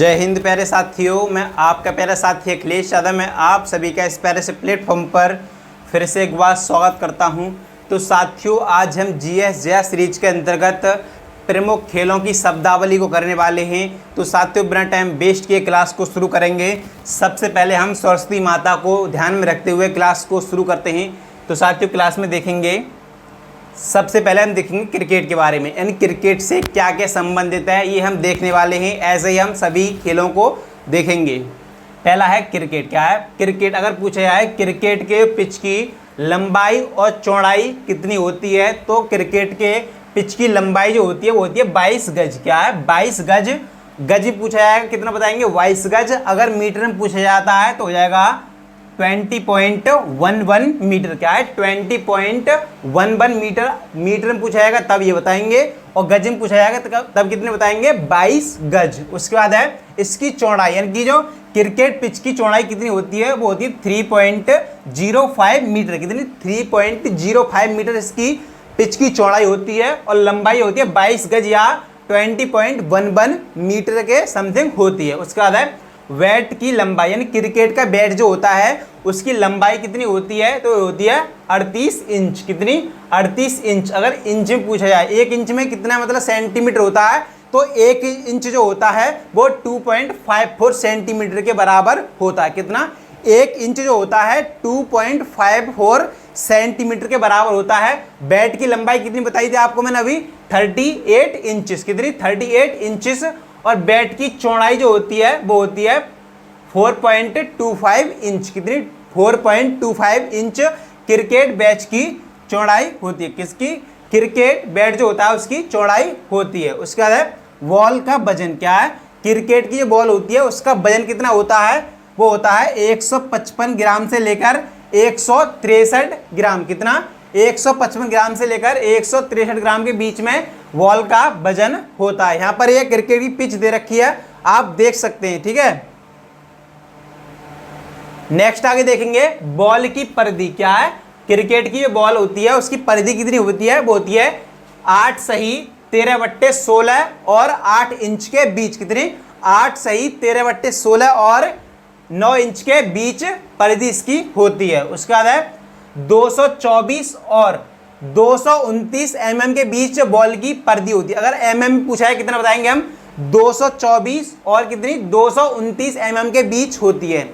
जय हिंद प्यारे साथियों, मैं आपका प्यारा साथी अखिलेश यादव। मैं आप सभी का इस प्यारे से प्लेटफॉर्म पर फिर से एक बार स्वागत करता हूं। तो साथियों, आज हम जीएस जया सीरीज के अंतर्गत प्रमुख खेलों की शब्दावली को करने वाले हैं। तो साथियों, बिना टाइम वेस्ट किए क्लास को शुरू करेंगे। सबसे पहले हम सरस्वती माता को ध्यान में रखते हुए क्लास को शुरू करते हैं। तो साथियों, क्लास में देखेंगे, सबसे पहले हम देखेंगे क्रिकेट के बारे में, यानी क्रिकेट से क्या क्या संबंधित है ये हम देखने वाले हैं। ऐसे ही हम सभी खेलों को देखेंगे। पहला है क्रिकेट। क्या है क्रिकेट? अगर पूछा जाए क्रिकेट के पिच की लंबाई और चौड़ाई कितनी होती है, तो क्रिकेट के पिच की लंबाई जो होती है वो होती है 22 गज। क्या है? 22 गज। गज पूछा जाएगा कितना, बताएंगे 22 गज। अगर मीटर में पूछा जाता है तो हो जाएगा 20.11 मीटर। क्या है? 20.11 मीटर। मीटर में पूछा जाएगा तब ये बताएंगे, और गज में पूछा जाएगा तब कितने बताएंगे? 22 गज। उसके बाद है इसकी चौड़ाई, यानी कि जो क्रिकेट पिच की चौड़ाई कितनी होती है वो होती है 3.05 मीटर। कितनी? 3.05 मीटर इसकी पिच की चौड़ाई होती है, और लंबाई होती है 22 गज या 20.11 मीटर के समथिंग होती है। उसके बाद है बैट की लंबाई, यानी क्रिकेट का बैट जो होता है उसकी लंबाई कितनी होती है, तो होती है 38 इंच। कितनी? 38 इंच। अगर इंच में पूछा जाए, 1 इंच में कितना मतलब सेंटीमीटर होता है, तो 1 इंच जो होता है वो 2.54 सेंटीमीटर के बराबर होता है। कितना? 1 इंच जो होता है 2.54 सेंटीमीटर के बराबर होता है। बैट की लंबाई कितनी बताई थी आपको मैंने अभी? 38 इंचेस। कितनी? 38 इंचेस। और बैट की चौड़ाई जो होती है वो होती है 4.25 इंच। कितनी? 4.25 इंच क्रिकेट बैट की चौड़ाई होती है। किसकी? क्रिकेट बैट जो होता है उसकी चौड़ाई होती है। उसके बाद है बॉल का वजन। क्या है? क्रिकेट की जो बॉल होती है उसका वजन कितना होता है? वो होता है 155 ग्राम से लेकर 163 ग्राम। कितना? 155 ग्राम से लेकर 163 ग्राम के बीच में बॉल का वजन होता है। यहां पर ये क्रिकेट की पिच दे रखी है, आप देख सकते हैं। ठीक है, नेक्स्ट आगे देखेंगे बॉल की परिधि। क्या है? क्रिकेट की जो बॉल होती है उसकी परिधि कितनी होती है? वो होती है 8 सही 13/16 और 8 इंच के बीच। कितनी? 8 सही 13/16 और 9 इंच के बीच परिधि इसकी होती है। उसके बाद है 224 और 229 mm के बीच बॉल की परिधि होती है। अगर mm पूछा है कितना बताएंगे हम? 224 और कितनी? 229 mm के बीच होती है।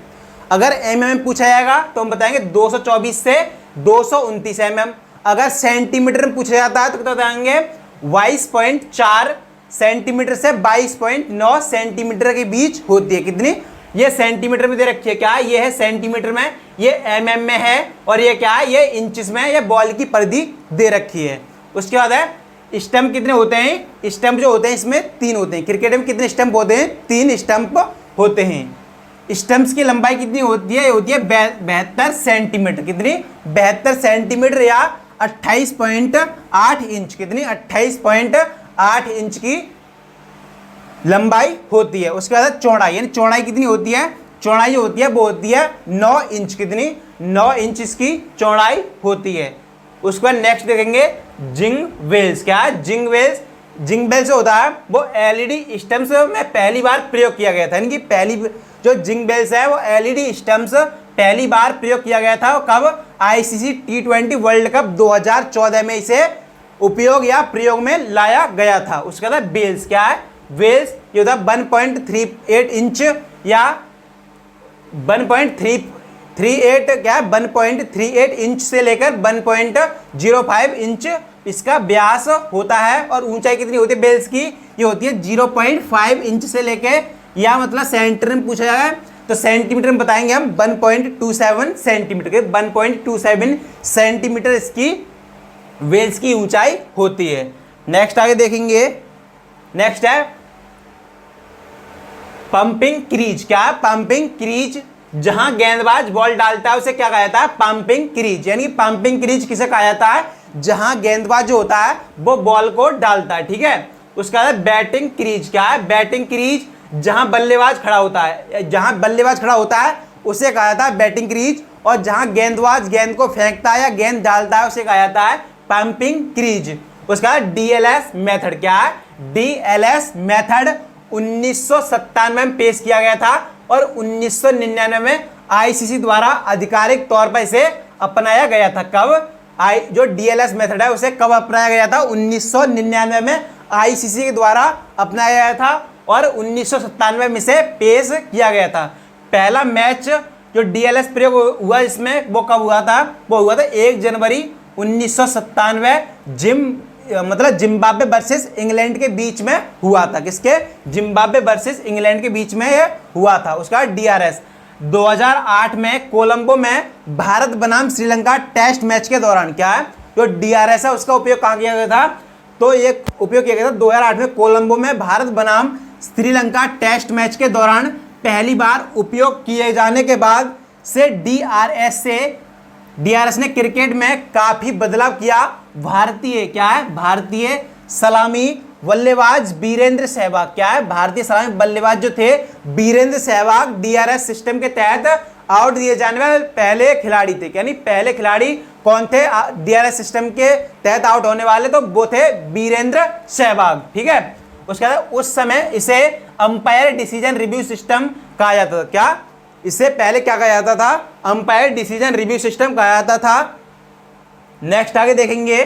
अगर mm पूछा जाएगा तो हम बताएंगे 224 से 229 mm। अगर सेंटीमीटर में पूछा जाता है तो कितना बताएंगे? 22.4 सेंटीमीटर से 22.9 सेंटीमीटर के बीच होती है। कितनी? ये सेंटीमीटर में दे रखी है। क्या है? ये है सेंटीमीटर में, ये mm में है, और ये क्या है? ये इंचेस में, ये बॉल की परिधि दे रखी है। उसके बाद है स्टंप कितने होते हैं? स्टंप जो होते हैं इसमें 3 होते हैं। क्रिकेट में कितने स्टंप होते हैं? 3 स्टंप होते हैं। स्टंप्स की लंबाई कितनी होती है? ये होती है 72 सेंटीमीटर। कितनी? 72 सेंटीमीटर या 28.8 इंच। कितनी? 28.8 इंच की लंबाई होती है। उसके बाद चौड़ाई, यानी चौड़ाई कितनी होती है? चौड़ाई जो होती है वो होती है 9 इंच। कितनी? 9 इंच इसकी चौड़ाई होती है। उसके बाद नेक्स्ट देखेंगे जिंग बेल्स। क्या है? जिंग बेल्स। जिंग बेल्स जो होता है वो एलईडी स्टंप्स में पहली बार प्रयोग किया गया था। यानी कि पहली जो जिंग बेल्स है वो एलईडी स्टंप्स पहली बार प्रयोग किया गया था। कब? आईसीसी T20 वर्ल्ड कप 2014 में इसे उपयोग या प्रयोग में लाया गया था। उसके बाद बेल्स। क्या है? वेल्स ये होता है 1.38 इंच या 1.38 क्या है? 1.38 इंच से लेकर 1.05 इंच इसका व्यास होता है। और ऊंचाई कितनी होती है बेल्स की? ये होती है 0.5 इंच से लेकर, या मतलब सेंटीमीटर में पूछा जाए तो सेंटीमीटर में बताएंगे हम 1.27 सेंटीमीटर के 1.27 सेंटीमीटर इसकी वेल्स की ऊंचाई होती है। नेक्स्ट आगे देखेंगे, नेक्स्ट है पंपिंग क्रीज। क्या है? Pumping crease. जहां गेंदबाज बॉल डालता है उसे क्या कहा जाता है? Pumping crease. यानी पंपिंग क्रीज किसे कहा जाता है? जहां गेंदबाज जो होता है वो बॉल को डालता है। ठीक है, उसका है बैटिंग क्रीज। क्या है? Batting crease. जहां बल्लेबाज खड़ा होता है, जहां बल्लेबाज खड़ा होता है उसे कहा जाता है बैटिंग क्रीज। और जहां गेंदबाज गेंद को फेंकता है या गेंद डालता है उसे कहा जाता है पंपिंग क्रीज। उसका डीएलएस मेथड। क्या है? डीएलएस मेथड 1997 में पेश किया गया था और 1999 में आईसीसी द्वारा आधिकारिक तौर पर इसे अपनाया गया था। कब? जो डीएलएस मेथड है उसे कब अपनाया गया था? 1999 में आईसीसी के द्वारा अपनाया गया था और 1997 में इसे पेश किया गया था। पहला मैच जो डीएलएस प्रयोग हुआ इसमें वो कब हुआ था? वो हुआ था 1 जनवरी 1997 जिम्बाब्वे वर्सेस इंग्लैंड के बीच में हुआ था। किसके? जिम्बाब्वे वर्सेस इंग्लैंड के बीच में ये हुआ था। उसका डीआरएस 2008 में कोलंबो में भारत बनाम श्रीलंका टेस्ट मैच के दौरान क्या है जो डीआरएस है उसका उपयोग कहाँ किया गया था? तो ये उपयोग किया गया था 2008 में कोलंबो में भारत बनाम श्रीलंका टेस्ट मैच के दौरान पहली बार उपयोग किए जाने के बाद से डीआरएस ने क्रिकेट में काफी बदलाव किया। भारतीय सलामी बल्लेबाज वीरेंद्र सहवाग क्या है? भारतीय सलामी बल्लेबाज जो थे वीरेंद्र सहवाग डीआरएस सिस्टम के तहत आउट दिए जाने वाले पहले खिलाड़ी थे। यानी पहले खिलाड़ी कौन थे डीआरएस सिस्टम के तहत आउट होने वाले? तो वो थे वीरेंद्र सहवाग। ठीक है, उसके बाद उस समय इसे अंपायर डिसीजन रिव्यू सिस्टम कहा जाता था। क्या? इससे पहले क्या कहा जाता था? अंपायर डिसीजन रिव्यू सिस्टम कहा जाता था। नेक्स्ट आगे देखेंगे,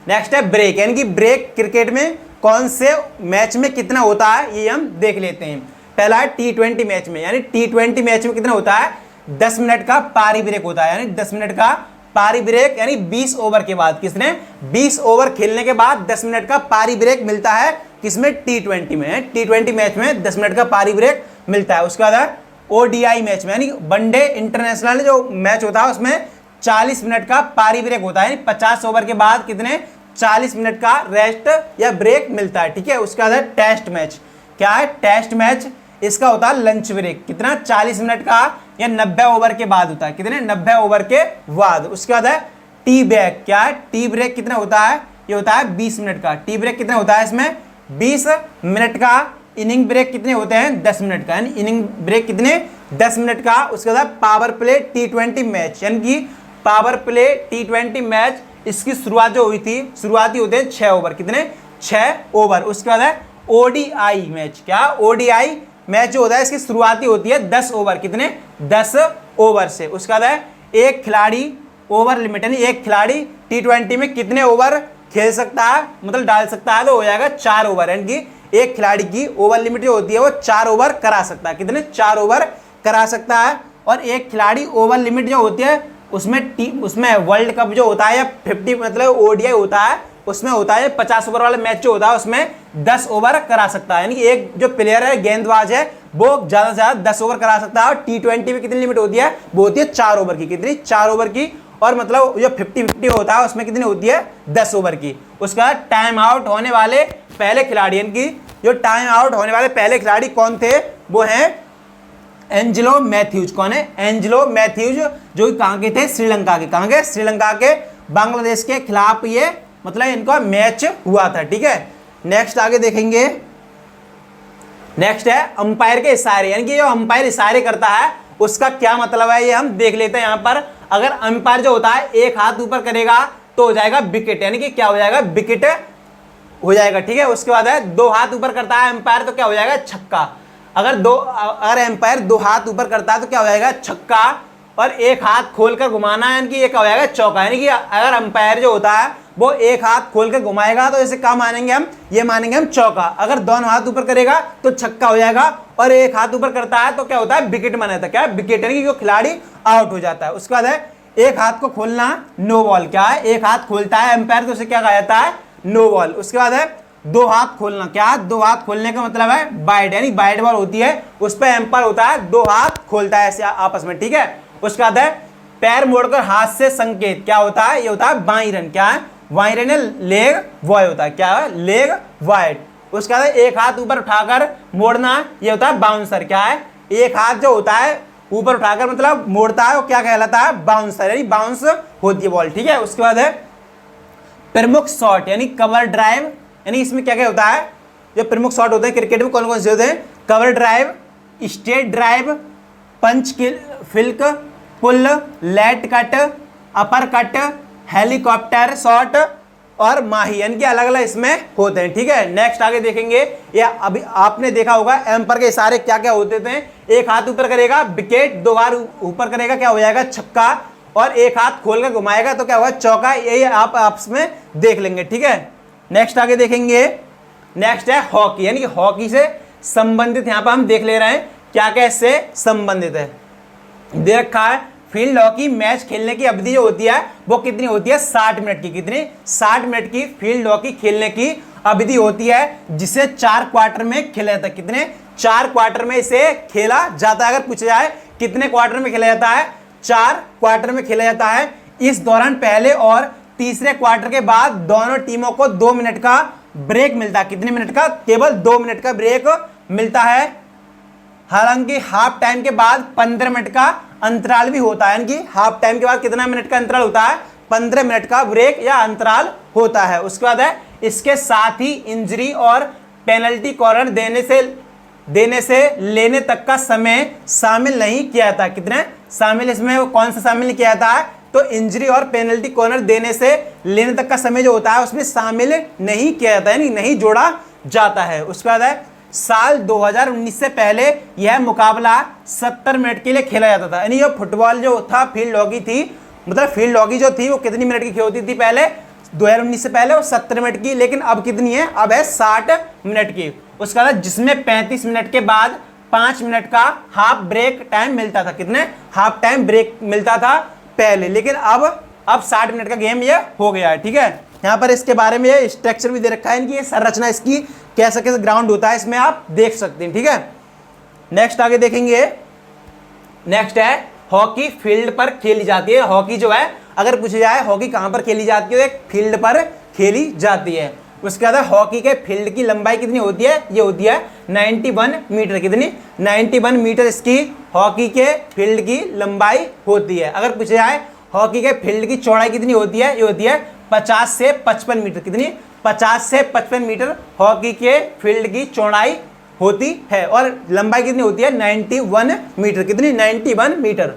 नेक्स्ट है ब्रेक। यानी कि ब्रेक क्रिकेट में कौन से मैच में कितना होता है ये हम देख लेते हैं। पहला है T20 मैच में, यानी T20 मैच में कितना होता है? 10 मिनट का पारी ब्रेक होता है। यानी 10 मिनट का पारी ब्रेक, यानी 20 ओवर के बाद किसने 20 ओवर खेलने के बाद 10 मिनट का पारी ब्रेक मिलता है। किसमें? T20 में। T20 मैच में 10 मिनट का पारी ब्रेक मिलता है। उसके बाद ODI मैच में, यानी वनडे इंटरनेशनल जो मैच होता है उसमें 40 मिनट का पारी ब्रेक होता है। यानी 50 ओवर के बाद कितने 40 मिनट का रेस्ट या ब्रेक मिलता है। ठीक है, उसके बाद टेस्ट मैच। क्या है? टेस्ट मैच इसका होता है लंच ब्रेक। कितना? 40 मिनट का या 90 ओवर के बाद होता है। कितने? 90 ओवर के बाद। उसके बाद है टी ब्रेक। क्या है? टी ब्रेक कितना होता है? ये होता है 20 मिनट का। टी ब्रेक कितना होता है? इसमें 20 मिनट का। इनिंग ब्रेक कितने होते हैं? 10 मिनट का। यानी इनिंग ब्रेक कितने? 10 मिनट का। उसके बाद पावर प्ले T20 मैच, यानी कि पावर प्ले T20 मैच इसकी शुरुआत जो हुई थी, शुरुआती होते हैं 6 ओवर। कितने? 6 ओवर। उसके बाद है ODI मैच। क्या? ODI मैच जो होता है इसकी शुरुआती होती है 10 ओवर। कितने? 10 ओवर से। उसके बाद है एक खिलाड़ी ओवर लिमिट, यानी एक खिलाड़ी T20 में कितने ओवर खेल सकता है, मतलब डाल सकता है? तो हो जाएगा 4 ओवर। यानी कि एक खिलाड़ी की ओवर लिमिट जो होती है वो 4 ओवर करा सकता है। कितने? 4 ओवर करा सकता है। और एक खिलाड़ी ओवर लिमिट जो होती है उसमें वर्ल्ड कप जो होता है या 50 मतलब ODI होता है उसमें होता है 50 ओवर वाला मैच जो होता है उसमें 10 ओवर करा सकता है। यानी कि एक जो प्लेयर है गेंदबाज है वो ज़्यादा से ज़्यादा 10 ओवर करा सकता है। और T20 में कितनी लिमिट होती है? वो होती है 4 ओवर की। कितनी? 4 ओवर की। और मतलब जो 50-50 होता है उसमें कितनी होती है? 10 ओवर की। उसका टाइम आउट होने वाले पहले खिलाड़ी, यानी कि जो टाइम आउट होने वाले पहले खिलाड़ी कौन थे? वो हैं एंजेलो मैथ्यूज। कौन है? एंजेलो मैथ्यूज, जो कहाँ के थे? श्रीलंका के। कहाँ के? श्रीलंका के। बांग्लादेश के खिलाफ ये मतलब इनका मैच हुआ था। ठीक है, नेक्स्ट आगे देखेंगे। नेक्स्ट है अंपायर के इशारे, यानी कि जो अंपायर इशारे करता है उसका क्या मतलब है ये हम देख लेते हैं। यहाँ पर अगर अंपायर जो होता है एक हाथ ऊपर करेगा तो हो जाएगा विकेट, यानी कि क्या हो जाएगा? विकेट हो जाएगा। ठीक है, उसके बाद है 2 हाथ ऊपर करता है अंपायर तो क्या हो जाएगा? छक्का। अगर एम्पायर 2 हाथ ऊपर करता है तो क्या हो जाएगा? छक्का। और एक हाथ खोलकर घुमाना है, यानी कि ये क्या हो जाएगा? चौका। यानी कि अगर अंपायर जो होता है वो एक हाथ खोलकर घुमाएगा तो इसे क्या मानेंगे हम? ये मानेंगे हम चौका। अगर दोनों हाथ ऊपर करेगा तो छक्का हो जाएगा। और एक हाथ ऊपर करता है तो क्या होता है? विकेट माना जाता है। क्या है? विकेट, यानी कि जो खिलाड़ी आउट हो जाता है। उसके बाद है एक हाथ को खोलना, नो बॉल। क्या है? एक हाथ खोलता है एम्पायर तो उसे क्या कहा जाता है? No ball. उसके बाद है 2 हाथ खोलना। क्या? 2 हाथ खोलने का मतलब है बाइड, यानी बाइड बॉल होती है उस पर एम्पायर होता है 2 हाथ खोलता है ऐसे आपस में। ठीक है, उसके बाद है पैर मोड़कर हाथ से संकेत। क्या होता है? ये होता है बाई रन। क्या है? बाई रन लेग वाइड होता है। क्या है? Leg wide. उसके बाद एक हाथ ऊपर उठाकर मोड़ना, ये होता है बाउंसर। क्या है? एक हाथ जो होता है ऊपर उठाकर मतलब मोड़ता है वो क्या कहलाता है? बाउंसर, यानी बाउंस होती है बॉल। ठीक है, उसके बाद है प्रमुख शॉट, यानी कवर ड्राइव। यानी इसमें क्या क्या होता है? जो प्रमुख शॉट होते हैं क्रिकेट में कौन कौन से होते हैं? Cover drive, straight drive, punch flick, pull, late cut, upper cut, helicopter shot, और माही, यानी कि अलग अलग इसमें होते हैं। ठीक है, नेक्स्ट आगे देखेंगे, या अभी आपने देखा होगा एम्पायर के इशारे क्या क्या होते थे। एक हाथ ऊपर करेगा विकेट, 2 बार ऊपर करेगा क्या हो जाएगा छक्का, और एक हाथ खोल कर घुमाएगा तो क्या होगा चौका। यही आप आपस में देख लेंगे। ठीक है, नेक्स्ट आगे देखेंगे, नेक्स्ट है हॉकी, यानी कि हॉकी से संबंधित यहाँ पर हम देख ले रहे हैं क्या क्या इससे संबंधित है। दे रखा है फील्ड हॉकी मैच खेलने की अवधि जो होती है वो कितनी होती है, 60 मिनट की। कितनी, 60 मिनट की फील्ड हॉकी खेलने की अवधि होती है, जिसे 4 क्वार्टर में खेला जाता है। कितने, 4 क्वार्टर में इसे खेला जाता है। अगर पूछा जाए कितने क्वार्टर में खेला जाता है, 4 क्वार्टर में खेला जाता है। इस दौरान पहले और तीसरे क्वार्टर के बाद दोनों टीमों को 2 मिनट का ब्रेक मिलता है। कितने मिनट का, केवल 2 मिनट का ब्रेक मिलता है। हालांकि हाफ टाइम के बाद 15 मिनट का अंतराल भी होता है, यानी कि हाफ टाइम के बाद कितना मिनट का अंतराल होता है, 15 मिनट का ब्रेक या अंतराल होता है। उसके बाद है इसके साथ ही इंजरी और पेनल्टी कॉर्नर देने से लेने तक का समय शामिल नहीं किया जाता। कितने शामिल, इसमें कौन सा शामिल नहीं किया जाता है, तो इंजरी और पेनल्टी कॉर्नर देने से लेने तक का समय जो होता है उसमें शामिल नहीं किया जाता है, यानी नहीं जोड़ा जाता है। उसके बाद है साल 2019 से पहले यह मुकाबला 70 मिनट के लिए खेला जाता था। यानी ये फुटबॉल जो था, फील्ड हॉकी थी, मतलब फील्ड हॉकी जो थी वो कितनी मिनट की होती थी पहले, 2019 से पहले वो 70 मिनट की, लेकिन अब कितनी है, अब है 60 मिनट की। उसके बाद जिसमें 35 मिनट के बाद 5 मिनट का हाफ ब्रेक टाइम मिलता था। कितने, हाफ टाइम ब्रेक मिलता था पहले, लेकिन अब 60 मिनट का गेम ये हो गया है। ठीक है, यहाँ पर इसके बारे में ये स्ट्रक्चर भी दे रखा है, इनकी संरचना इसकी कैसा कैसा ग्राउंड होता है इसमें आप देख सकते हैं। ठीक है, नेक्स्ट आगे देखेंगे, नेक्स्ट है हॉकी फील्ड पर खेली जाती है। हॉकी जो है अगर पूछा जाए हॉकी कहाँ पर खेली जाती है, एक फील्ड पर खेली जाती है। उसके बाद हॉकी के फील्ड की लंबाई कितनी होती है, ये होती है 91 मीटर। कितनी, 91 मीटर इसकी हॉकी के फील्ड की लंबाई होती है। अगर पूछा जाए हॉकी के फील्ड की चौड़ाई कितनी होती है, ये होती है 50 से 55 मीटर। कितनी, 50 से 55 मीटर हॉकी के फील्ड की चौड़ाई होती है, और लंबाई कितनी होती है, 91 मीटर। कितनी, 91 मीटर।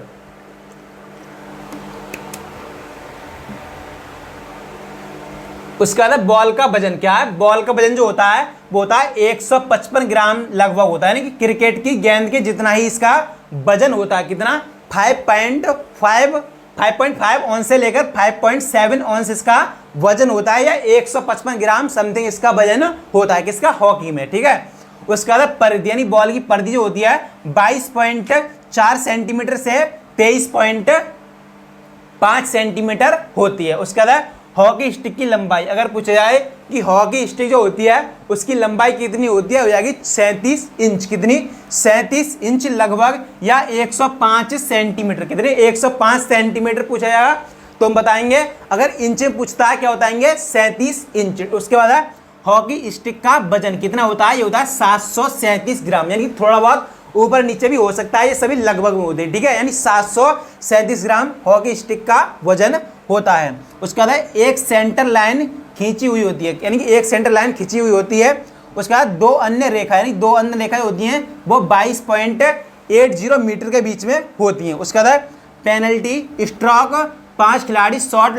उसके बाद बॉल का वजन क्या है, बॉल का वजन जो होता है वो होता है 155 ग्राम लगभग होता है, यानी कि क्रिकेट की गेंद के जितना ही इसका वजन होता है। कितना, 5.5 ऑन से लेकर 5.7 ऑन्स इसका वजन होता है, या 155 ग्राम समथिंग इसका वजन होता है किसका, हॉकी में। ठीक है, उसके बाद परिधि, यानी बॉल की परिधि जो होती है 22.4 सेंटीमीटर से 23.5 सेंटीमीटर होती है। उसके बाद हॉकी स्टिक की लंबाई, अगर पूछा जाए कि हॉकी स्टिक जो होती है उसकी लंबाई कितनी होती है, हो जाएगी 37 इंच। कितनी, 37 इंच लगभग, या 105 सेंटीमीटर। कितने, 105 सेंटीमीटर पूछा जाएगा तो हम बताएंगे, अगर इंच में पूछता है क्या बताएंगे, 37 इंच। उसके बाद है हॉकी स्टिक का वजन कितना होता है, ये होता है 737 ग्राम, यानी थोड़ा बहुत ऊपर नीचे भी हो सकता है, ये सभी लगभग में होते हैं। ठीक है, यानी 737 ग्राम हॉकी स्टिक का वजन होता है। उसके बाद एक सेंटर लाइन खींची हुई होती है, यानी कि एक सेंटर लाइन खींची हुई होती है। उसके बाद 2 अन्य रेखा, यानी 2 अन्य रेखाएं होती हैं, वो 22.80 मीटर के बीच में होती हैं। उसके बाद पेनल्टी स्ट्रोक, 5 खिलाड़ी शॉट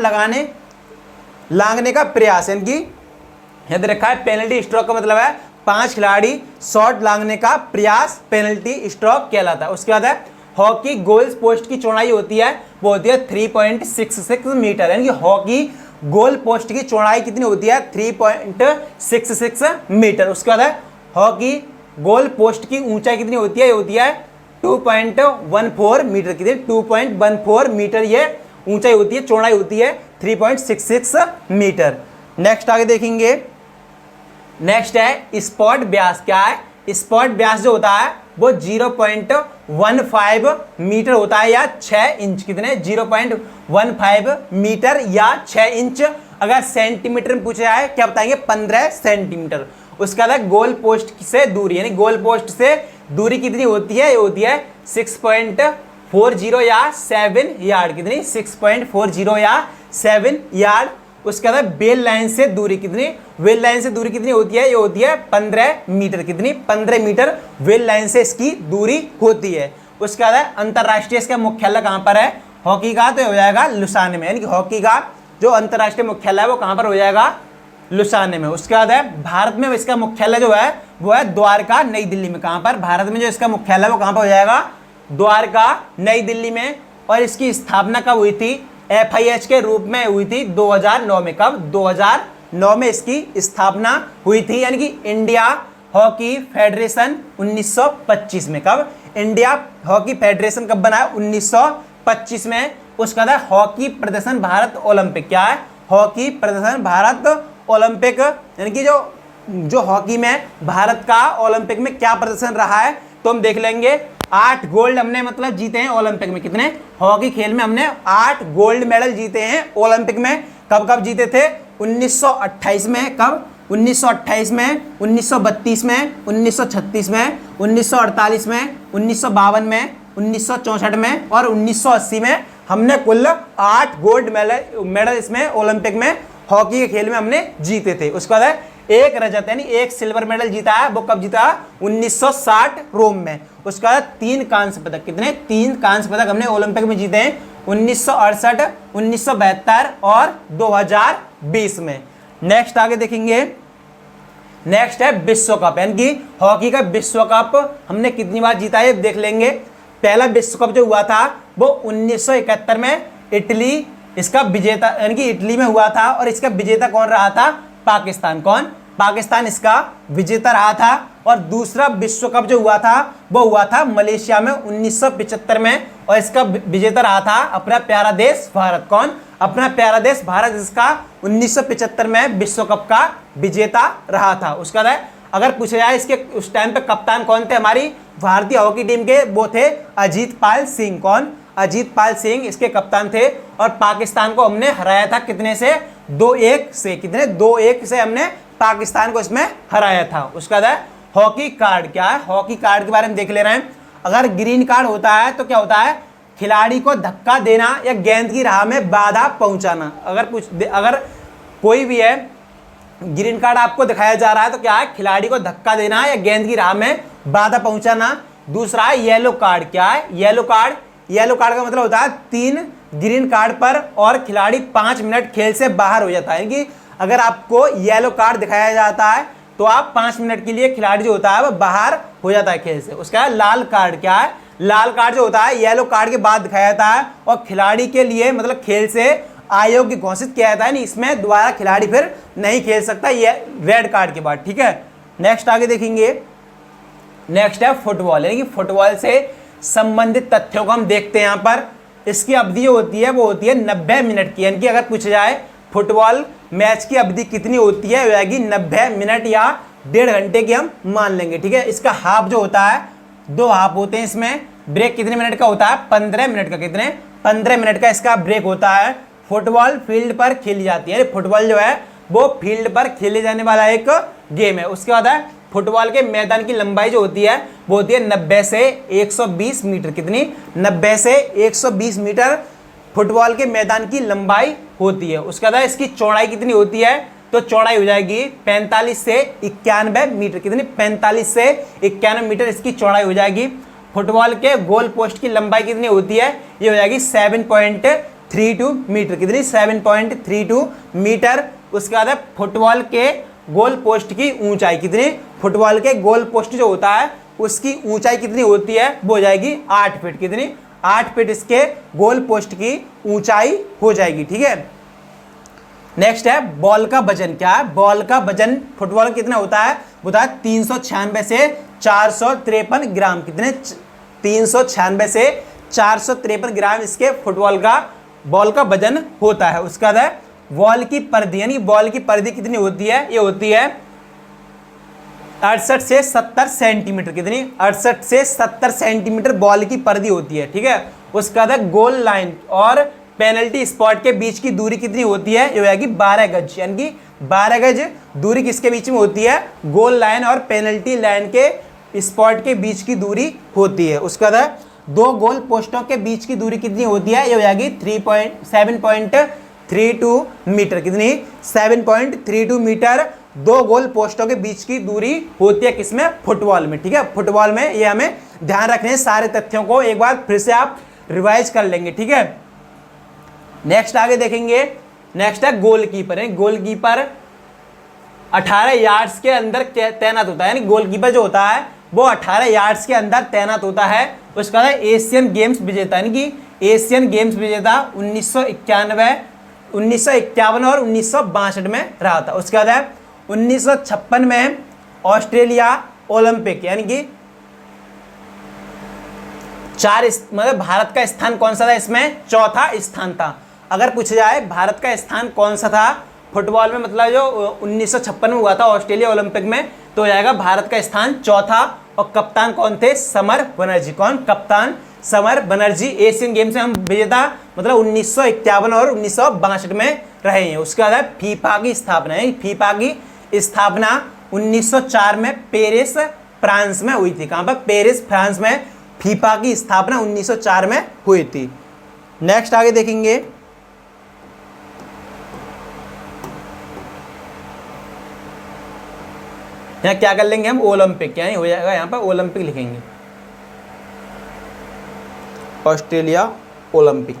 लांघने का प्रयास, यानी कि याद रखा है पेनल्टी स्ट्रोक का मतलब है 5 खिलाड़ी शॉट लांघने का प्रयास पेनल्टी स्ट्रोक कहलाता है। उसके बाद है हॉकी गोल पोस्ट की चौड़ाई होती है, वो होती है 3.66 मीटर, यानी कि हॉकी गोल पोस्ट की चौड़ाई कितनी होती है, 3.66 मीटर। उसके बाद है हॉकी गोल पोस्ट की ऊंचाई कितनी होती है, ये होती है 2.14 मीटर। कितनी, 2.14 मीटर ये ऊंचाई होती है, चौड़ाई होती है 3.66 मीटर। नेक्स्ट आगे देखेंगे, नेक्स्ट है स्पॉट व्यास। क्या है, स्पॉट व्यास जो होता है वो 0.15 मीटर होता है, या 6 इंच। कितने, 0.15 मीटर या 6 इंच। अगर सेंटीमीटर में पूछा जाए क्या बताएंगे, 15 सेंटीमीटर। उसके बाद गोल पोस्ट से दूरी, यानी गोल पोस्ट से दूरी कितनी होती है, ये होती है 6.40 या 7 यार्ड। कितनी, 6.40 या 7 यार्ड। उसके बाद बेल लाइन से दूरी कितनी, वेल लाइन से दूरी कितनी होती है, ये होती है 15 मीटर। कितनी, 15 मीटर वेल लाइन से इसकी दूरी होती है। उसके बाद अंतरराष्ट्रीय इसका मुख्यालय कहाँ पर है, हॉकी का, तो हो जाएगा लुसान में, यानी कि हॉकी का जो अंतर्राष्ट्रीय मुख्यालय है वो कहाँ पर हो जाएगा, लुसाने में। उसके बाद है भारत में इसका मुख्यालय जो है वो है द्वारका नई दिल्ली में। कहाँ पर, भारत में जो इसका मुख्यालय है वो कहाँ पर हो जाएगा, द्वारका नई दिल्ली में। और इसकी स्थापना कब हुई थी, FIH के रूप में हुई थी 2009 में। कब, 2009 में इसकी स्थापना हुई थी, यानी कि इंडिया हॉकी फेडरेशन 1925 में। कब, इंडिया हॉकी फेडरेशन कब बना है, 1925 में। उसका था हॉकी प्रदर्शन भारत ओलंपिक। क्या है, हॉकी प्रदर्शन भारत ओलंपिक, यानी कि जो हॉकी में भारत का ओलंपिक में क्या प्रदर्शन रहा है, तो हम देख लेंगे। 8 गोल्ड हमने मतलब जीते हैं ओलंपिक में। कितने, हॉकी खेल में हमने 8 गोल्ड मेडल जीते हैं ओलंपिक में। कब कब जीते थे, 1928 में। कब, 1928 में, 1932 में, 1936 में, 1948 में, 1952 में, 1964 में और 1980 में हमने कुल 8 गोल्ड मेडल इसमें ओलंपिक में हॉकी के खेल में हमने जीते थे। उसके बाद एक रजत यानी एक सिल्वर मेडल जीता है, वो कब जीता, 1960 रोम में। उसके बाद 3 कांस्य पदक। कितने, 3 कांस्य पदक हमने ओलंपिक में जीते हैं, 1968, 1972 और 2020 में। नेक्स्ट आगे देखेंगे, नेक्स्ट है विश्व कप, यानी कि हॉकी का विश्व कप हमने कितनी बार जीता है देख लेंगे। पहला विश्व कप जो हुआ था वो 1971 में इटली इसका विजेता, यानी कि इटली में हुआ था। और इसका विजेता कौन रहा था, पाकिस्तान। कौन, पाकिस्तान इसका विजेता रहा था। और दूसरा विश्व कप जो हुआ था वो हुआ था मलेशिया में 1975 में, और इसका विजेता रहा था अपना प्यारा देश भारत। कौन, अपना प्यारा देश भारत, इसका 1975 में विश्व कप का विजेता रहा था। उसका अगर पूछा जाए इसके उस टाइम पे कप्तान कौन थे हमारी भारतीय हॉकी टीम के, वो थे अजीत पाल सिंह। कौन, अजीत पाल सिंह इसके कप्तान थे। और पाकिस्तान को हमने हराया था कितने से, 2-1 से। कितने, 2-1 से हमने पाकिस्तान को इसमें हराया था। उसका बाद हॉकी कार्ड। क्या है, हॉकी कार्ड के बारे में देख ले रहे हैं। अगर ग्रीन कार्ड होता है तो क्या होता है, खिलाड़ी को धक्का देना या गेंद की राह में बाधा पहुंचाना। अगर कोई भी है, ग्रीन कार्ड आपको दिखाया जा रहा है तो क्या है, खिलाड़ी को धक्का देना या गेंद की राह में बाधा पहुंचाना। दूसरा है येलो कार्ड। क्या है, येलो कार्ड, येलो कार्ड का मतलब होता है 3 ग्रीन कार्ड पर और खिलाड़ी 5 मिनट खेल से बाहर हो जाता है। कि अगर आपको येलो कार्ड दिखाया जाता है तो आप 5 मिनट के लिए खिलाड़ी जो होता है वो बाहर हो जाता है खेल से। उसका लाल कार्ड। क्या है, लाल कार्ड जो होता है येलो कार्ड के बाद दिखाया जाता है और खिलाड़ी के लिए मतलब खेल से अयोग्य घोषित किया जाता है, नहीं इसमें दोबारा खिलाड़ी फिर नहीं खेल सकता, ये रेड कार्ड के बाद। ठीक है, नेक्स्ट आगे देखेंगे। नेक्स्ट है फुटबॉल, यानी कि फुटबॉल से संबंधित तथ्यों को हम देखते हैं। यहाँ पर इसकी अवधि होती है वो होती है 90 मिनट की, यानी कि अगर पूछा जाए फुटबॉल मैच की अवधि कितनी होती है, वो आएगी 90 मिनट या 1.5 घंटे की हम मान लेंगे। ठीक है, इसका हाफ जो होता है 2 हाफ होते हैं इसमें। ब्रेक कितने मिनट का होता है, 15 मिनट का। कितने, 15 मिनट का इसका ब्रेक होता है। फुटबॉल फील्ड पर खेली जाती है, फुटबॉल जो है वो फील्ड पर खेले जाने वाला एक गेम है। उसके बाद है फुटबॉल के मैदान की लंबाई जो होती है वो होती है 90 से 120 मीटर। कितनी, 90 से 120 मीटर फुटबॉल के मैदान की लंबाई होती है। उसके बाद इसकी चौड़ाई कितनी होती है, तो चौड़ाई हो जाएगी 45 से 91 मीटर। कितनी, 45 से 91 मीटर इसकी चौड़ाई हो जाएगी। फुटबॉल के गोल पोस्ट की लंबाई कितनी होती है, ये हो जाएगी 7.32 मीटर। कितनी, 7.32 मीटर। उसके बाद फुटबॉल के गोल पोस्ट की ऊंचाई कितनी, फुटबॉल के गोल पोस्ट जो होता है उसकी ऊंचाई कितनी होती है, वो हो जाएगी 8 फीट। कितनी, 8 फीट इसके गोल पोस्ट की ऊंचाई हो जाएगी। ठीक है, नेक्स्ट है बॉल का वजन। क्या है, बॉल का वजन फुटबॉल कितना होता है, होता है 396 से 453 ग्राम। कितने, 396 से 453 ग्राम इसके फुटबॉल का बॉल का वजन होता है। उसका है बॉल की परिधि, यानी बॉल की परिधि कितनी होती है, ये होती है 68 से 70 सेंटीमीटर। कितनी, 68 से 70 सेंटीमीटर बॉल की परिधि होती है। ठीक है, उसका है गोल लाइन और पेनल्टी स्पॉट के बीच की दूरी कितनी होती है, ये होगी 12 गज। यानी कि 12 गज दूरी किसके बीच में होती है, गोल लाइन और पेनल्टी लाइन के स्पॉट के बीच की दूरी होती है। उसका है 2 गोल पोस्टों के बीच की दूरी कितनी होती है, ये हो जाएगी 7.32 मीटर। कितनी, 7.32 मीटर 2 गोल पोस्टों के बीच की दूरी होती है किसमें, फुटबॉल में। ठीक है, फुटबॉल में ये हमें ध्यान रखने सारे तथ्यों को एक बार फिर से आप रिवाइज कर लेंगे। ठीक है, नेक्स्ट आगे देखेंगे नेक्स्ट है गोलकीपर है, गोलकीपर 18 यार्ड्स के अंदर तैनात होता है, यानी गोलकीपर जो होता है वो 18 यार्ड्स के अंदर तैनात होता है। उसका है एशियन गेम्स विजेता, यानी कि एशियन गेम्स विजेता 1991, 1951 और 1962 में रहा था। उसके बाद है 1956 में ऑस्ट्रेलिया ओलंपिक, यानी कि मतलब भारत का स्थान कौन सा था इसमें, चौथा स्थान था। अगर पूछा जाए भारत का स्थान कौन सा था फुटबॉल में, मतलब जो 1956 में हुआ था ऑस्ट्रेलिया ओलंपिक में, तो हो जाएगा भारत का स्थान चौथा। और कप्तान कौन थे, समर बनर्जी। कौन, कप्तान समर बनर्जी। एशियन गेम्स में हम विजेता मतलब 1951 और 1962 में रहे हैं। उसके बाद फीफा की स्थापना है, फीफा की स्थापना 1904 में पेरिस फ्रांस में हुई थी। कहाँ पर, पेरिस फ्रांस में फीफा की स्थापना 1904 में हुई थी। नेक्स्ट आगे देखेंगे, यहाँ क्या कर लेंगे हम, ओलंपिक, यानी हो जाएगा यहाँ पर ओलंपिक लिखेंगे, ऑस्ट्रेलिया ओलंपिक।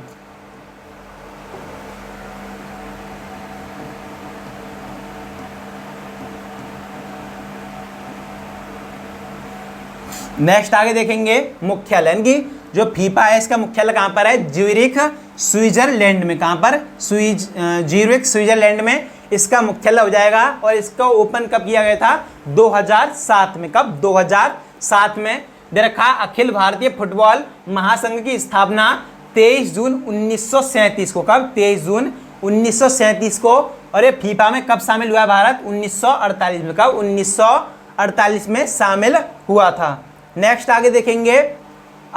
नेक्स्ट आगे देखेंगे मुख्यालय, यानी कि जो फीफा है इसका मुख्यालय कहाँ पर है, ज्यूरिख स्विट्जरलैंड में। कहाँ पर, ज्यूरिख स्विट्जरलैंड में इसका मुख्यालय हो जाएगा। और इसका ओपन कब किया गया था, 2007 में। कब, 2007 में। दे रखा अखिल भारतीय फुटबॉल महासंघ की स्थापना 23 जून 1937 को। कब, 23 जून 1937 को। और ये फीफा में कब शामिल हुआ भारत, 1948 में। कब, 1948 में शामिल हुआ था। नेक्स्ट आगे देखेंगे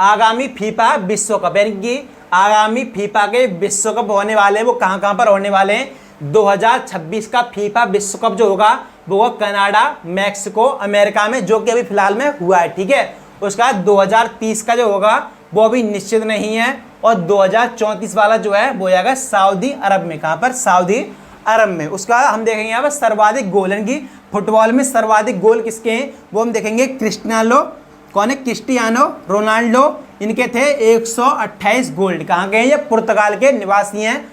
आगामी फीफा विश्व कप, यानी कि आगामी फीफा के विश्व कप होने वाले हैं वो कहाँ कहाँ पर होने वाले हैं। 2026 का फीफा विश्व कप जो होगा वो कनाडा, मैक्सिको, अमेरिका में, जो कि अभी फिलहाल में हुआ है, ठीक है। उसका 2030 का जो होगा वो अभी निश्चित नहीं है। और 2034 वाला जो है वो जाएगा सऊदी अरब में। कहाँ पर, सऊदी अरब में। उसका हम देखेंगे यहाँ पर सर्वाधिक गोल, यानी कि फुटबॉल में सर्वाधिक गोल किसके हैं वो हम देखेंगे। क्रिस्टियानो, कौन है, क्रिस्टियानो रोनाल्डो, इनके थे 128 गोल। कहाँ के हैं ये, पुर्तगाल के निवासी हैं।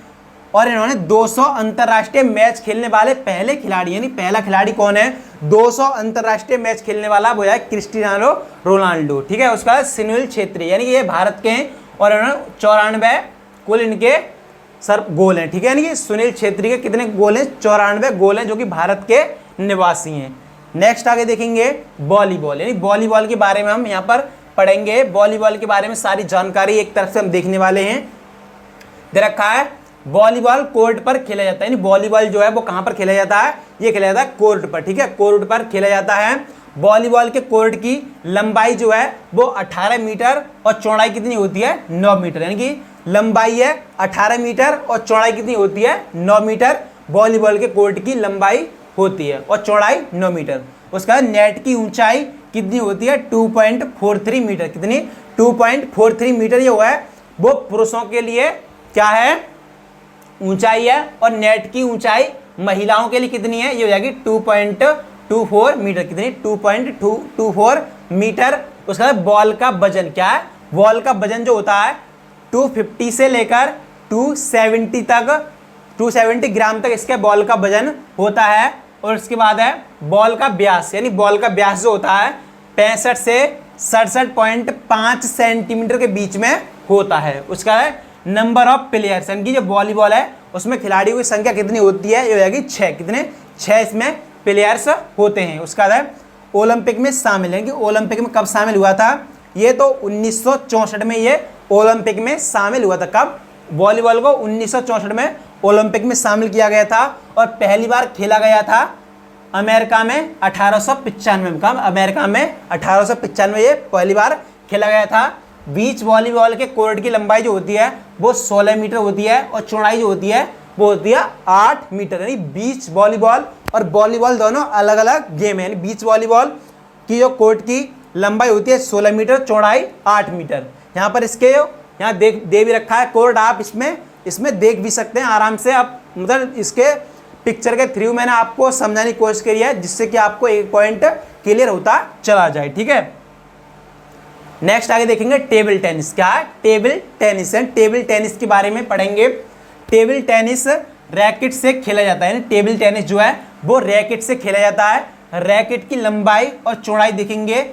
और इन्होंने 200 अंतर्राष्ट्रीय मैच खेलने वाले पहले खिलाड़ी, यानी पहला खिलाड़ी कौन है, 200 अंतर्राष्ट्रीय मैच खेलने वाला वो है क्रिस्टियानो रोनाल्डो, ठीक है। उसका सुनील छेत्री, यानी कि ये भारत के हैं और इन्होंने 94 कुल इनके गोल हैं, ठीक है। यानी कि सुनील छेत्री के कितने गोल हैं, 94 गोल हैं, जो कि भारत के निवासी हैं। नेक्स्ट आगे देखेंगे वॉलीबॉल, यानी वॉलीबॉल के बारे में हम यहाँ पर पढ़ेंगे। वॉलीबॉल के बारे में सारी जानकारी एक तरफ से हम देखने वाले हैं। दे रखा है वॉलीबॉल कोर्ट पर खेला जाता है, यानी वॉलीबॉल जो है वो कहाँ पर खेला जाता है, ये खेला जाता है कोर्ट पर, ठीक है, कोर्ट पर खेला जाता है। वॉलीबॉल के कोर्ट की लंबाई जो है वो 18 मीटर और चौड़ाई कितनी होती है, 9 मीटर, यानी कि लंबाई है 18 मीटर और चौड़ाई कितनी होती है, 9 मीटर वॉलीबॉल के कोर्ट की लंबाई होती है और चौड़ाई 9 मीटर। उसका नेट की ऊंचाई कितनी होती है, 2.43 मीटर। कितनी, 2.43 मीटर ये हुआ है वो पुरुषों के लिए क्या है, ऊंचाई है। और नेट की ऊंचाई महिलाओं के लिए कितनी है, ये हो जाएगी 2.24 मीटर। कितनी, 2.24 मीटर। उसका बॉल का वजन क्या है, बॉल का वजन जो होता है 250 से लेकर 270 तक, 270 ग्राम तक इसके बॉल का वजन होता है। और उसके बाद है बॉल का व्यास, यानी बॉल का व्यास जो होता है 65 से 67.5 सेंटीमीटर के बीच में होता है। उसका है नंबर ऑफ प्लेयर्स, यानी कि जो वॉलीबॉल है उसमें खिलाड़ियों की संख्या कितनी होती है, ये हो जाएगी 6। कितने, 6 इसमें प्लेयर्स होते हैं। उसका है ओलंपिक में शामिल है, कि ओलंपिक में कब शामिल हुआ था, ये तो 1964 में ये ओलंपिक में शामिल हुआ था। कब, वॉलीबॉल को 1964 में ओलंपिक में शामिल किया गया था। और पहली बार खेला गया था अमेरिका में 1895 में। कब, अमेरिका में 1895 ये पहली बार खेला गया था। बीच वॉलीबॉल के कोर्ट की लंबाई जो होती है वो 16 मीटर होती है और चौड़ाई जो होती है वो होती है 8 मीटर। यानी बीच वॉलीबॉल और वॉलीबॉल दोनों अलग अलग गेम है। यानी बीच वॉलीबॉल की जो कोर्ट की लंबाई होती है 16 मीटर, चौड़ाई 8 मीटर। यहाँ पर इसके यहाँ दे भी रखा है कोर्ट, आप इसमें देख भी सकते हैं आराम से। आप मतलब इसके पिक्चर के थ्रू मैंने आपको समझाने की कोशिश करी है, जिससे कि आपको एक पॉइंट क्लियर होता चला जाए, ठीक है। नेक्स्ट आगे देखेंगे टेबल टेनिस। क्या है, टेबल टेनिस है। टेबल टेनिस के बारे में पढ़ेंगे। टेबल टेनिस रैकेट से खेला जाता है, यानी टेबल टेनिस जो है वो रैकेट से खेला जाता है। रैकेट की लंबाई और चौड़ाई देखेंगे,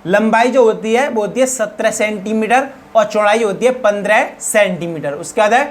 लंबाई जो होती है वो होती है 17 सेंटीमीटर और चौड़ाई होती है 15 सेंटीमीटर। उसके बाद है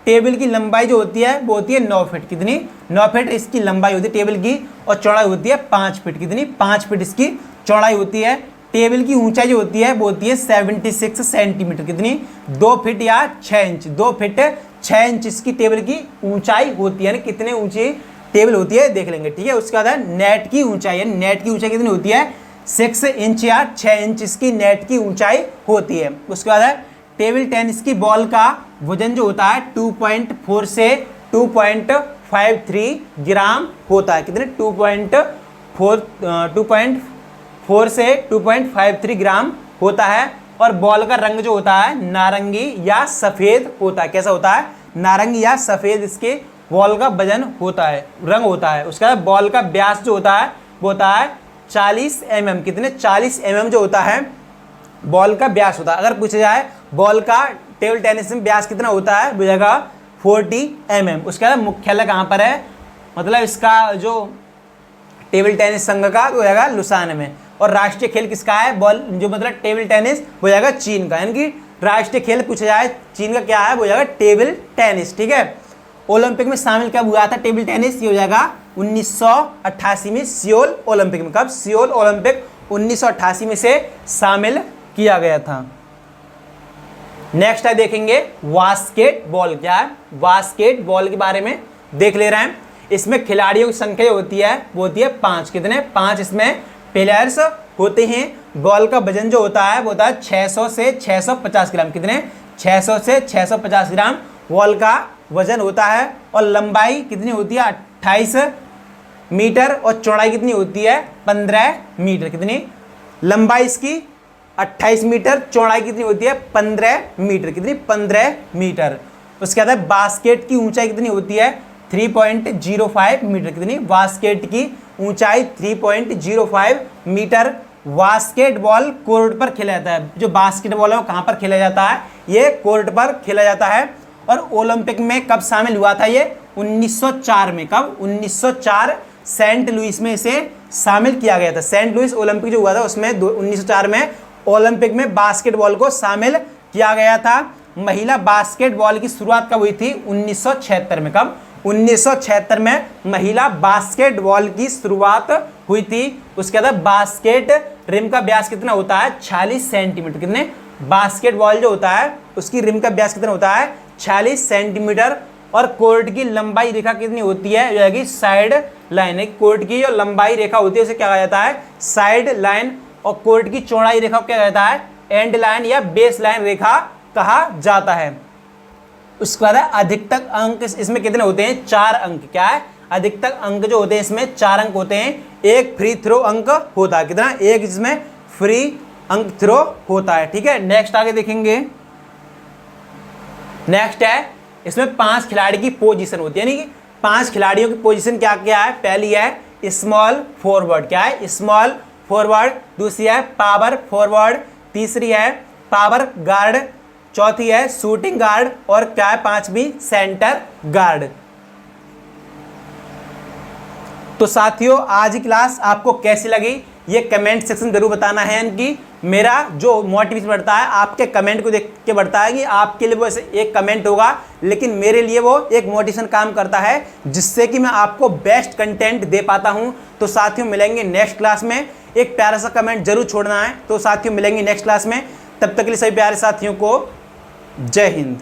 टेबल की लंबाई जो होती है वो होती है 9 फीट, कितनी 9 फीट इसकी लंबाई होती है टेबल की, और चौड़ाई होती है 5 फीट, कितनी 5 फीट इसकी चौड़ाई होती है। टेबल की ऊंचाई जो होती है वो होती है 76 सेंटीमीटर, कितनी 2 फीट या 6 इंच, 2 फीट 6 इंच इसकी टेबल की ऊंचाई होती है। कितने ऊंची टेबल होती है देख लेंगे, ठीक है। उसके बाद है नेट की ऊंचाई, नेट की ऊंचाई कितनी होती है 6 इंच या 6 इंच इसकी नेट की ऊंचाई होती है। उसके बाद है टेबल टेनिस की बॉल का वजन जो होता है 2.4 से 2.53 ग्राम होता है, कितने 2.4 से 2.53 ग्राम होता है। और बॉल का रंग जो होता है नारंगी या सफ़ेद होता है, कैसा होता है नारंगी या सफ़ेद इसके बॉल का वजन होता है, रंग होता है। उसके बाद बॉल का व्यास जो होता है वो होता है 40 mm, कितने 40 mm जो होता है बॉल का व्यास होता है। अगर पूछा जाए बॉल का टेबल टेनिस में व्यास कितना होता है, बुझेगा 40 mm। उसके बाद मुख्यालय कहाँ पर है, मतलब इसका जो टेबल टेनिस संघ का वो जाएगा लुसान में। और राष्ट्रीय खेल किसका है, बॉल जो मतलब टेबल टेनिस वो जाएगा चीन का, यानी कि राष्ट्रीय खेल पूछा जाए चीन का क्या है वो जाएगा टेबल टेनिस, ठीक है। ओलंपिक में शामिल कब हुआ था टेबल टेनिस, ये हो जाएगा 1988 में सियोल ओलंपिक में। कब, सियोल ओलंपिक 1988 में से शामिल किया गया था। नेक्स्ट है देखेंगे बास्केटबॉल, क्या है बास्केटबॉल के बारे में देख ले रहे हैं। इसमें खिलाड़ियों की संख्या होती है वो होती है 5, कितने 5 इसमें प्लेयर्स होते हैं। बॉल का वजन जो होता है वो होता है 600 से 650 ग्राम, कितने 600 से 650 ग्राम बॉल का वजन होता है। और लंबाई कितनी होती है 28 मीटर और चौड़ाई कितनी होती है 15 मीटर, कितनी लंबाई इसकी 28 मीटर, चौड़ाई कितनी होती है 15 मीटर, कितनी 15 मीटर। उसके बाद बास्केट की ऊंचाई कितनी होती है 3.05 मीटर, कितनी बास्केट की ऊंचाई 3.05 मीटर। बास्केटबॉल कोर्ट पर खेला जाता है, जो बास्केटबॉल है वो कहाँ पर खेला जाता है, ये कोर्ट पर खेला जाता है। और ओलंपिक में कब शामिल हुआ था ये 1904 में, कब 1904 सेंट लुइस में इसे शामिल किया गया था। सेंट लुइस ओलंपिक जो हुआ था उसमें 1904 में ओलंपिक में बास्केटबॉल को शामिल किया गया था। महिला बास्केटबॉल की शुरुआत कब हुई थी 1976 में, कब 1976 में महिला बास्केटबॉल की शुरुआत हुई थी। उसके बाद बास्केट रिम का व्यास कितना होता है 46 सेंटीमीटर, कितने बास्केटबॉल जो होता है उसकी रिम का व्यास कितना होता है 46 सेंटीमीटर। और कोर्ट की लंबाई रेखा कितनी होती है, जो है साइड लाइन है। कोर्ट की जो लंबाई रेखा होती है उसे क्या कहा जाता है साइड लाइन। और कोर्ट की चौड़ाई रेखा को क्या कहता है एंड लाइन या बेस लाइन रेखा कहा जाता है। उसके बाद अधिकतम अंक इसमें कितने होते हैं 4 अंक, क्या है अधिकतम अंक जो होते हैं इसमें 4 अंक होते हैं। एक फ्री थ्रो अंक होता है, कितना एक इसमें फ्री अंक थ्रो होता है, ठीक है। नेक्स्ट आगे देखेंगे, नेक्स्ट है इसमें 5 खिलाड़ी की पोजीशन होती है, यानी कि 5 खिलाड़ियों की पोजीशन क्या क्या है। पहली है स्मॉल फॉरवर्ड, क्या है स्मॉल फॉरवर्ड। दूसरी है पावर फॉरवर्ड। तीसरी है पावर गार्ड। चौथी है शूटिंग गार्ड। और क्या है 5वीं सेंटर गार्ड। तो साथियों आज की क्लास आपको कैसी लगी ये कमेंट सेक्शन जरूर बताना है। इनकी मेरा जो मोटिवेशन बढ़ता है आपके कमेंट को देख के बढ़ता है, कि आपके लिए वो एक कमेंट होगा लेकिन मेरे लिए वो एक मोटिवेशन काम करता है, जिससे कि मैं आपको बेस्ट कंटेंट दे पाता हूं। तो साथियों मिलेंगे नेक्स्ट क्लास में। एक प्यारा सा कमेंट जरूर छोड़ना है। तो साथियों मिलेंगे नेक्स्ट क्लास में, तब तक के लिए सभी प्यारे साथियों को जय हिंद।